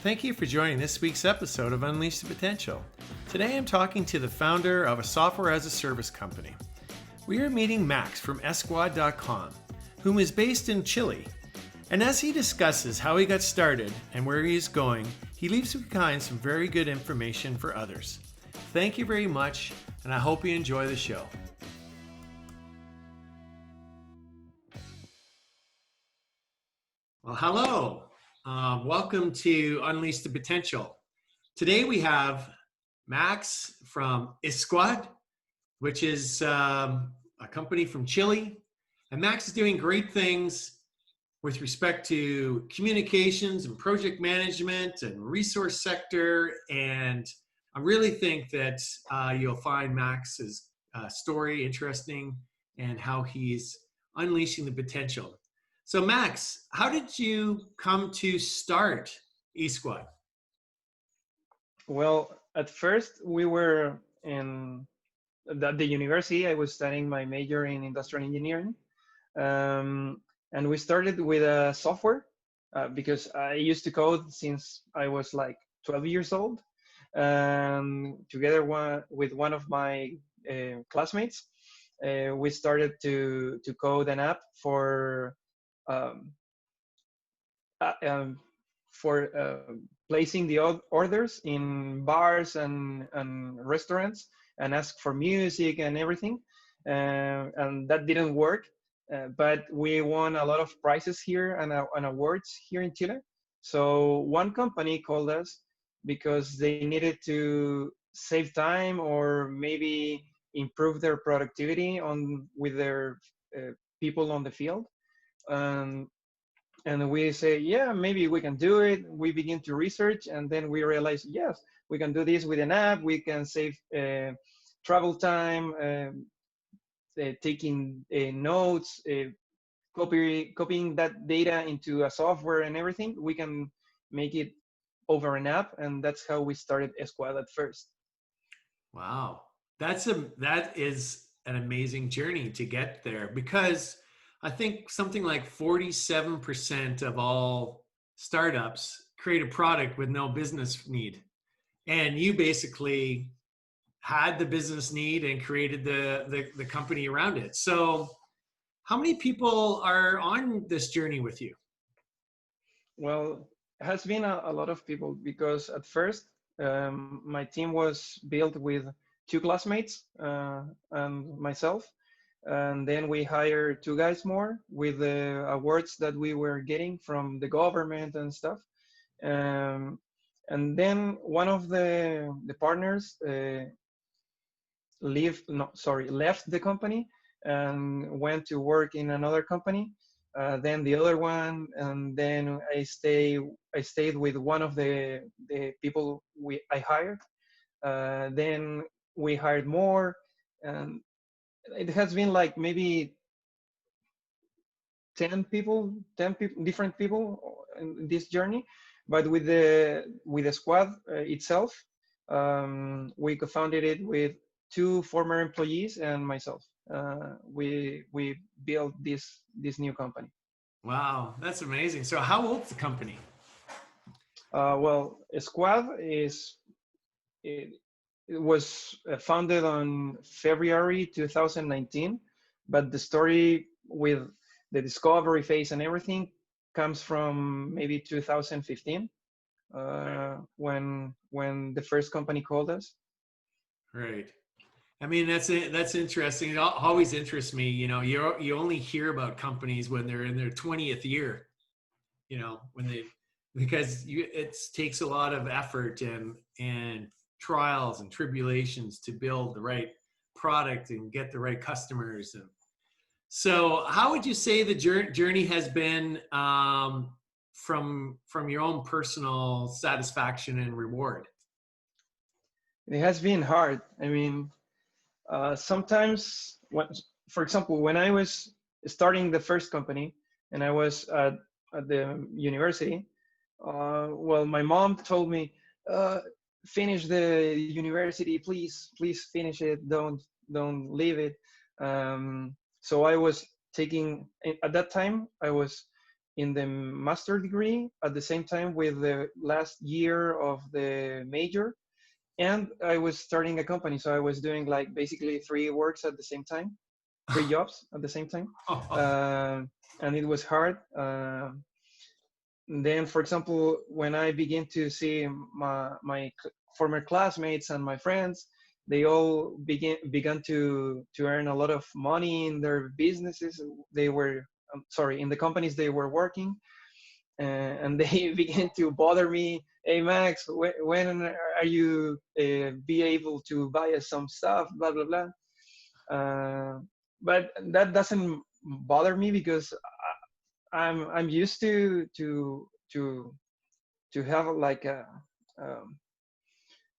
Thank you for joining this week's episode of Unleash the Potential. Today I'm talking to the founder of a software as a service company. We are meeting Max from Esquad.com, whom is based in Chile. And as he discusses how he got started and where he is going, he leaves behind some very good information for others. Thank you very much, and I hope you enjoy the show. Well, hello. Welcome to Unleash the Potential. Today we have Max from Esquad, which is a company from Chile. And Max is doing great things with respect to communications and project management and resource sector. And I really think that you'll find Max's story interesting and how he's unleashing the potential. So Max, how did you come to start eSquad? Well, at first we were in the university. I was studying my major in industrial engineering, and we started with a software because I used to code since I was like 12 years old. Together with one of my classmates, we started to code an app um, uh, um, for placing the orders in bars and restaurants and ask for music and everything. And that didn't work, but we won a lot of prizes here and awards here in Chile. So one company called us because they needed to save time or maybe improve their productivity on with their people on the field. Um, and we say, yeah, maybe we can do it. We begin to research, and then we realize, yes, we can do this with an app. We can save travel time, taking notes, copying that data into a software and everything. We can make it over an app, and that's how we started Esquad at first. Wow. That is an amazing journey to get there, because I think something like 47% of all startups create a product with no business need. And you basically had the business need and created the company around it. So how many people are on this journey with you? Well, it has been a lot of people because at first my team was built with two classmates and myself. And then we hired two guys more with the awards that we were getting from the government and stuff. Um, and then one of the partners left the company and went to work in another company. Then the other one, and then I stayed with one of the people I hired. Then we hired more, and it has been like maybe 10 people, different people in this journey. But with the squad itself, we co-founded it with two former employees and myself. We built this new company. Wow, that's amazing. So how old's the company? Well, Squad it, it was founded on February 2019, but the story with the discovery phase and everything comes from maybe 2015, when the first company called us. Right. I mean, that's interesting. It always interests me. You only hear about companies when they're in their 20th year. When they because it takes a lot of effort and trials and tribulations to build the right product and get the right customers. And so, how would you say the journey has been, from your own personal satisfaction and reward? It has been hard. I mean, sometimes, for example, when I was starting the first company and I was at the university, well, my mom told me, finish the university, please finish it. Don't leave it. So I was taking, at that time, I was in the master degree at the same time with the last year of the major, and I was starting a company, so I was doing like basically three works at the same time, three jobs at the same time, uh, and it was hard. Then, for example, when I begin to see my former classmates and my friends, they all began to earn a lot of money in their businesses. They were sorry, in the companies they were working, and they began to bother me. Hey Max, when are you be able to buy us some stuff? Blah blah blah. But that doesn't bother me because I'm used to have like um,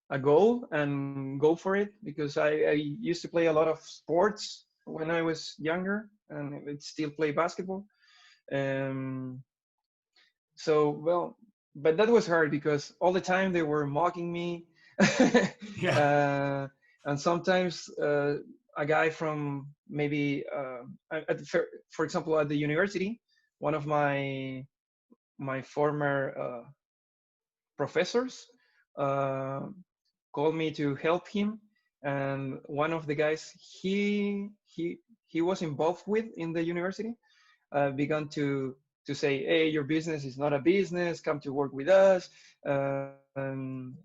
a goal and go for it, because I used to play a lot of sports when I was younger, and I would still play basketball. Um, so well, but that was hard because all the time they were mocking me, Yeah. uh, and sometimes a guy from maybe for example at the university, one of my former professors uh, called me to help him, and one of the guys he was involved with in the university began to say, hey, your business is not a business, come to work with us.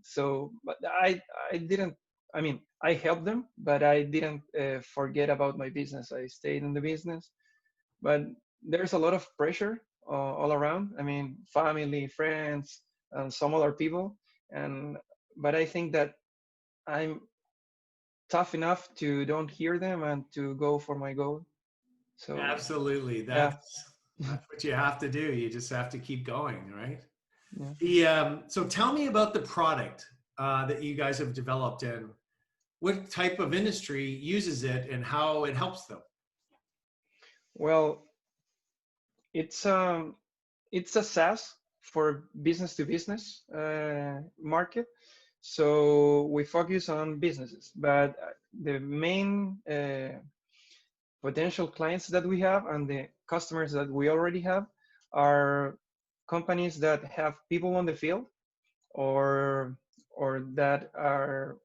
So but I didn't, I mean, I helped them, but I didn't forget about my business. I stayed in the business, but there's a lot of pressure all around. I mean, family, friends, and some other people. And but I think that I'm tough enough to don't hear them and to go for my goal. So Absolutely. yeah, That's what you have to do. You just have to keep going, right? yeah. So tell me about the product that you guys have developed and what type of industry uses it and how it helps them. Well, it's um it's a SaaS for business to business market. So we focus on businesses, but the main potential clients that we have and the customers that we already have are companies that have people on the field, or that are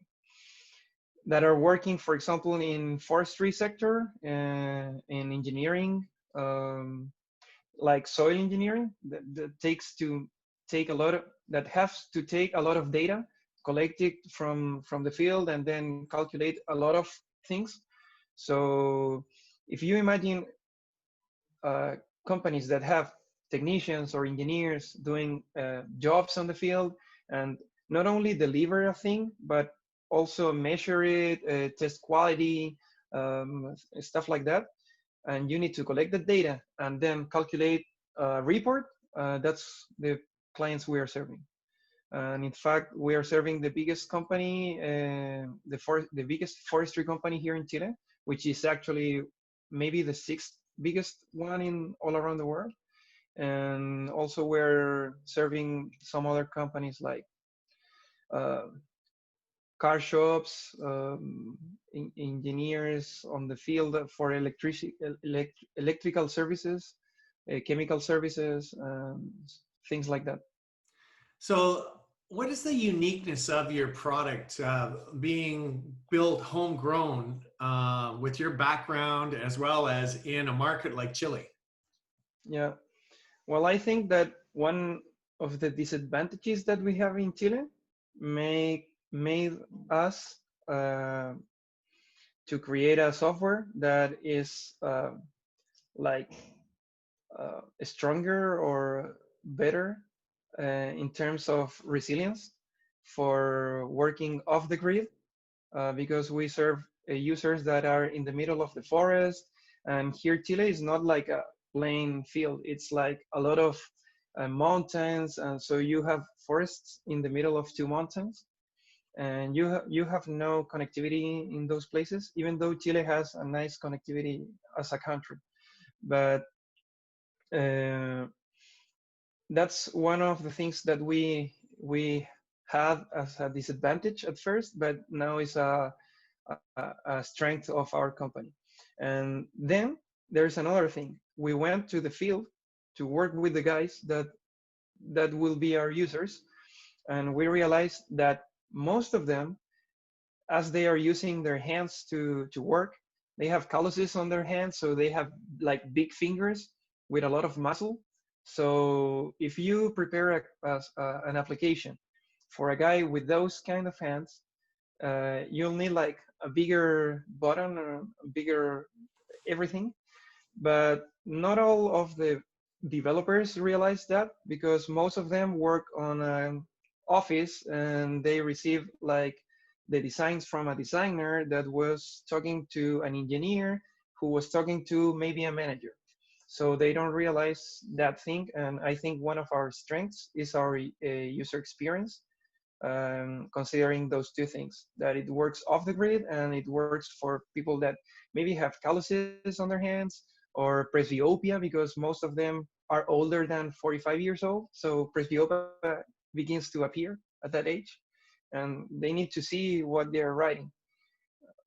working, for example, in forestry sector, in engineering, like soil engineering, that takes to take a lot of that has to take a lot of data, collect it from the field, and then calculate a lot of things. So if you imagine uh, companies that have technicians or engineers doing jobs on the field, and not only deliver a thing but also measure it, test quality, stuff like that, and you need to collect the data and then calculate a report. That's the clients we are serving. And in fact, we are serving the biggest company, the biggest forestry company here in Chile, which is actually maybe the sixth biggest one in all around the world. And also we're serving some other companies like uh, car shops, engineers on the field for electrical services, chemical services, things like that. So, what is the uniqueness of your product being built homegrown with your background as well as in a market like Chile? Yeah. Well, I think that one of the disadvantages that we have in Chile made us to create a software that is like stronger or better in terms of resilience for working off the grid, because we serve users that are in the middle of the forest. And here, Chile is not like a plain field, it's like a lot of mountains. And so you have forests in the middle of two mountains, and you have no connectivity in those places, even though Chile has a nice connectivity as a country. But uh, that's one of the things that we had as a disadvantage at first, but now is a strength of our company. And then there's another thing. We went to the field work with the guys that will be our users. And we realized that most of them, as they are using their hands to work, they have calluses on their hands, so they have like big fingers with a lot of muscle. So if you prepare an application for a guy with those kind of hands, you'll need like a bigger button or a bigger everything. But not all of the developers realize that, because most of them work on an office and they receive like the designs from a designer that was talking to an engineer who was talking to maybe a manager. So they don't realize that thing. And I think one of our strengths is our user experience, considering those two things, that it works off the grid and it works for people that maybe have calluses on their hands or presbyopia, because most of them are older than 45 years old. So presbyopia begins to appear at that age and they need to see what they're writing.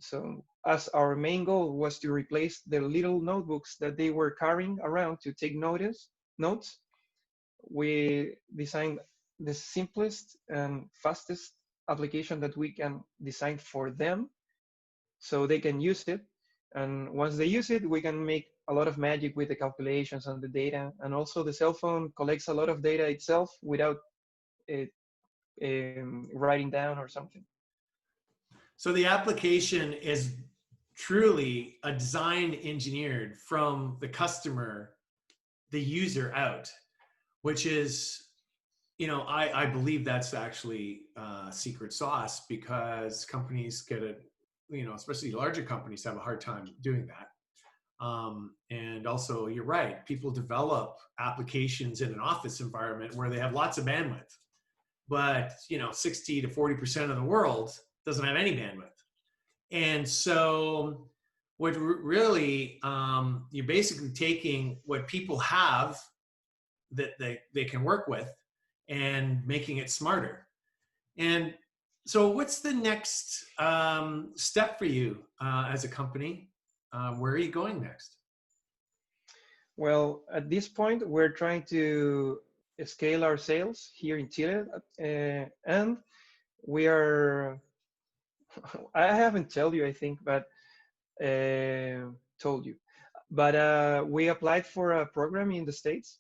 So as our main goal was to replace the little notebooks that they were carrying around to take notes, we designed the simplest and fastest application that we can design for them so they can use it. And once they use it, we can make a lot of magic with the calculations and the data. And also the cell phone collects a lot of data itself without it writing down or something. So the application is truly a design engineered from the customer, the user out, which is, I believe that's actually secret sauce, because companies get a, especially larger companies have a hard time doing that. And also, you're right, people develop applications in an office environment where they have lots of bandwidth, but 60 to 40% of the world doesn't have any bandwidth. And so what really, you're basically taking what people have that they can work with and making it smarter. And so what's the next step for you as a company? Where are you going next? Well, at this point, we're trying to scale our sales here in Chile, and we are. I haven't told you, I think, but told you, but we applied for a program in the States,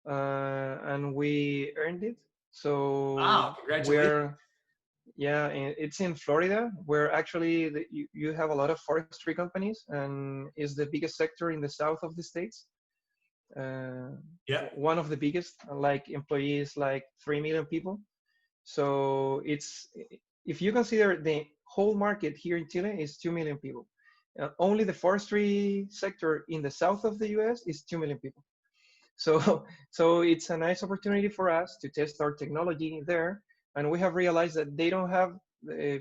and we earned it. Wow, So congratulations. we're, yeah, it's in Florida, where actually you have a lot of forestry companies, and is the biggest sector in the south of the States. Uh, Yeah. One of the biggest, like employees, like 3 million people. So it's, if you consider the whole market here in Chile is 2 million people. Only the forestry sector in the south of the US is 2 million people. So, so it's a nice opportunity for us to test our technology there. And we have realized that they don't have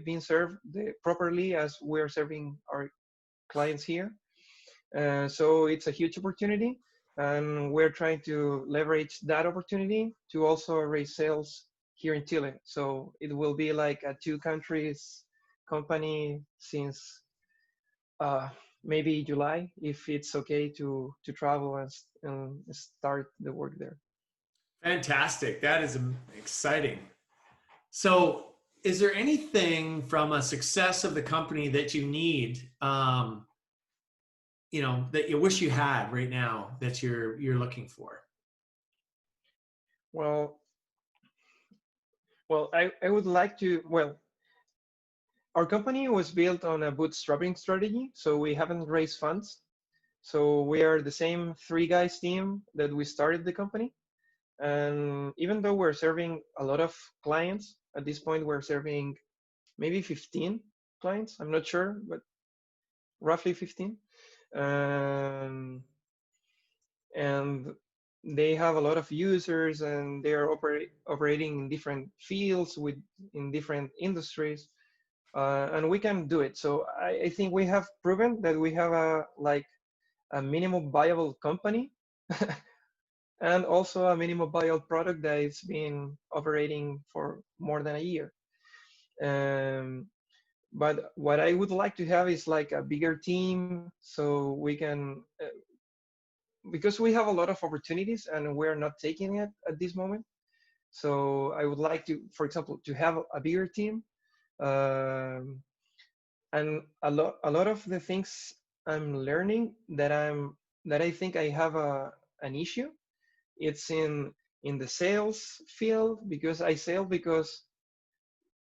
been served properly as we're serving our clients here. So it's a huge opportunity. And we're trying to leverage that opportunity to also raise sales here in Chile. So it will be like a two countries company since uh, maybe July, if it's okay to travel and start the work there. Fantastic. That is exciting. So is there anything from a success of the company that you need, that you wish you had right now that you're looking for? Well, I would like to, well, our company was built on a bootstrapping strategy, so we haven't raised funds. So we are the same three guys team that we started the company. And even though we're serving a lot of clients, at this point we're serving maybe 15 clients, I'm not sure, but roughly 15. And they have a lot of users and they are operating in different fields with in different industries. And we can do it. So I think we have proven that we have a minimum viable company and also a minimum viable product that is been operating for more than a year. Um, but what I would like to have is like a bigger team so we can because we have a lot of opportunities and we're not taking it at this moment. So I would like to, for example, to have a bigger team. Um, and a lot of the things I'm learning that I think I have an issue. It's in the sales field, because I sell because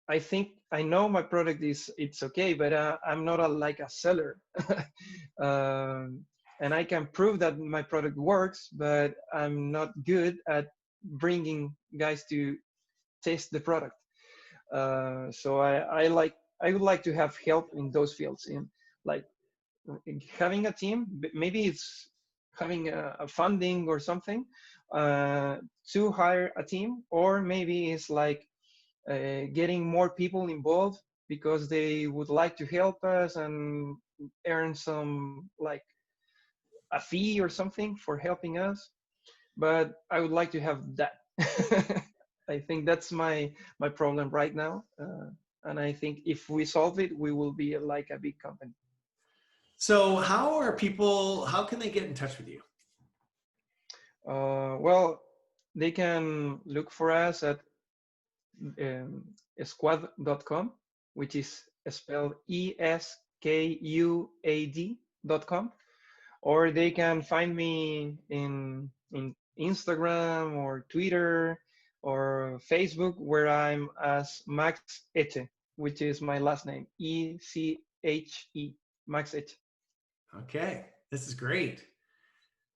I think I know my product is it's okay, but I'm not like a seller. um, and I can prove that my product works, but I'm not good at bringing guys to test the product. So I would like to have help in those fields, in like having a team. Maybe it's having a funding or something to hire a team, or maybe it's like getting more people involved because they would like to help us and earn some like a fee or something for helping us. But I would like to have that. I think that's my problem right now, and I think if we solve it, we will be like a big company. So how can they get in touch with you? Well, they can look for us at um, squad.com, which is spelled ESKUAD.com, or they can find me in Instagram or Twitter or Facebook, where I'm as Max Eche, which is my last name, ECHE, Max Eche. Okay, this is great.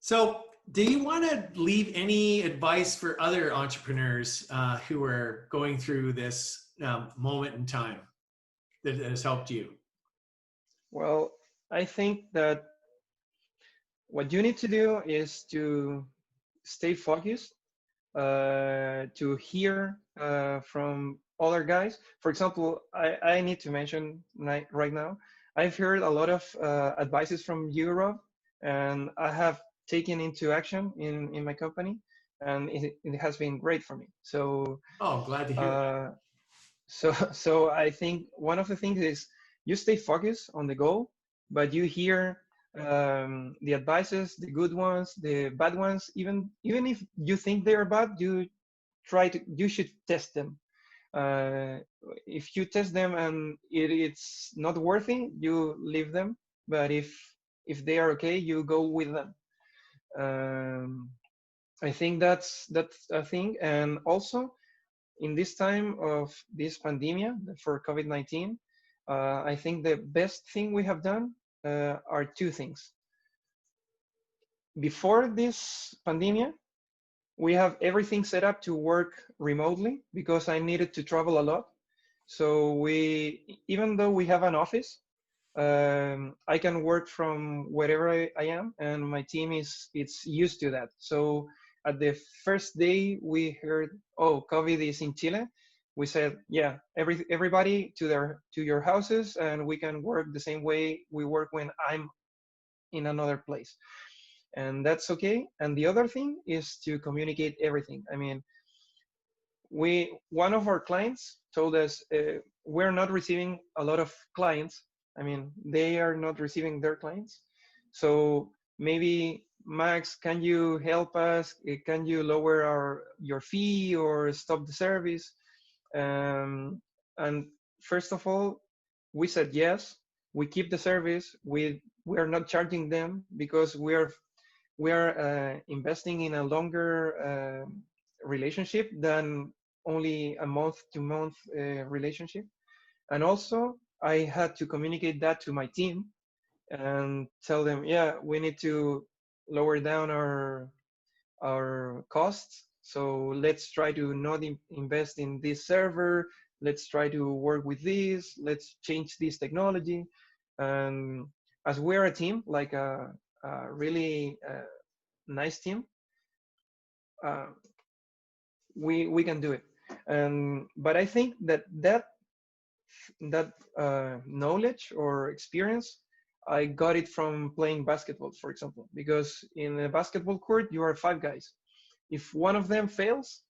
So, do you want to leave any advice for other entrepreneurs who are going through this moment in time that has helped you? Well, I think that what you need to do is to stay focused, to hear from other guys. For example, I need to mention right now, I've heard a lot of advices from Europe, and I have taken into action in my company, and it has been great for me. Oh, I'm glad to hear that. Uh, so I think one of the things is you stay focused on the goal, but you hear the advices, the good ones, the bad ones. Even if you think they are bad, you should test them. uh, if you test them and it's not worthy, you leave them. But if they are okay, you go with them. um, I think that's a thing. And also, in this time of this pandemic for COVID-19, I think the best thing we have done are two things. Before this pandemic, we have everything set up to work remotely because I needed to travel a lot. So even though we have an office, I can work from wherever I am, and my team is it's used to that. So at the first day we heard, oh, COVID is in Chile, we said, yeah, everybody to your houses, and we can work the same way we work when I'm in another place, and that's okay. And the other thing is to communicate everything. I mean, one of our clients told us we're not receiving a lot of clients. I mean, they are not receiving their clients. So maybe, Max, can you help us? Can you lower your fee or stop the service? And first of all, we said yes. We keep the service. We are not charging them because we are investing in a longer relationship than only a month to month relationship. And also, I had to communicate that to my team and tell them, yeah, we need to lower down our costs. So let's try to not invest in this server. Let's try to work with this. Let's change this technology. And as we're a team, like a really nice team, uh, we can do it. But I think that knowledge or experience, I got it from playing basketball, for example, because in a basketball court you are five guys. If one of them fails,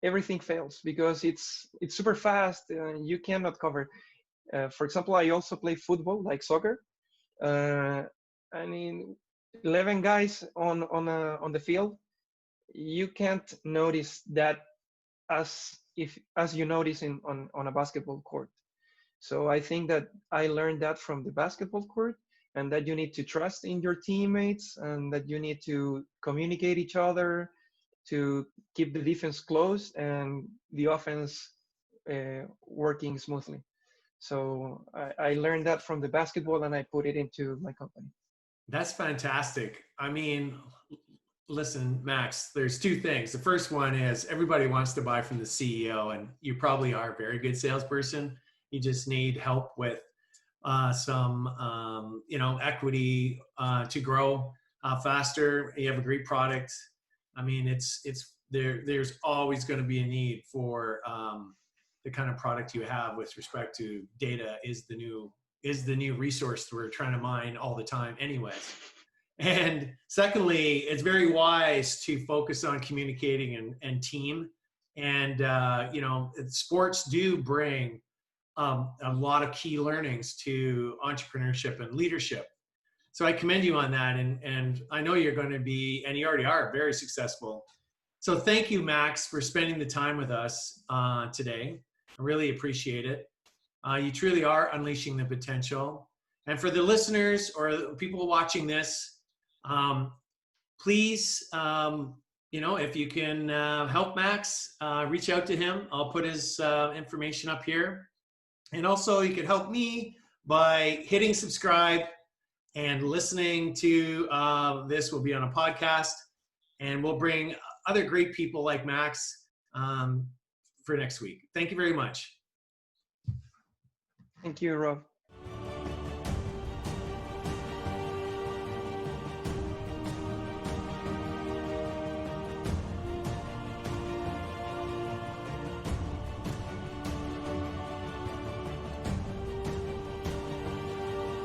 everything fails because it's super fast. You cannot cover. For example, I also play football, like soccer. Uh, I mean, 11 guys on the field, you can't notice that as you notice on a basketball court. So I think that I learned that from the basketball court, and that you need to trust in your teammates, and that you need to communicate each other to keep the defense close and the offense working smoothly. So I learned that from the basketball, and I put it into my company. That's fantastic. I mean, listen, Max, there's two things. The first one is everybody wants to buy from the CEO, and you probably are a very good salesperson. You just need help with some, equity to grow faster. You have a great product. I mean, it's there. There's always going to be a need for the kind of product you have with respect to data is the new resource we're trying to mine all the time, anyways. And secondly, it's very wise to focus on communicating and team. And sports do bring a lot of key learnings to entrepreneurship and leadership. So I commend you on that, and I know you're going to be, and you already are, very successful. So thank you, Max, for spending the time with us today. I really appreciate it. You truly are unleashing the potential. And for the listeners or the people watching this, please, if you can help Max, reach out to him. I'll put his information up here. And also you can help me by hitting subscribe and listening to this will be on a podcast, and we'll bring other great people like Max for next week. Thank you very much. Thank you, Rob.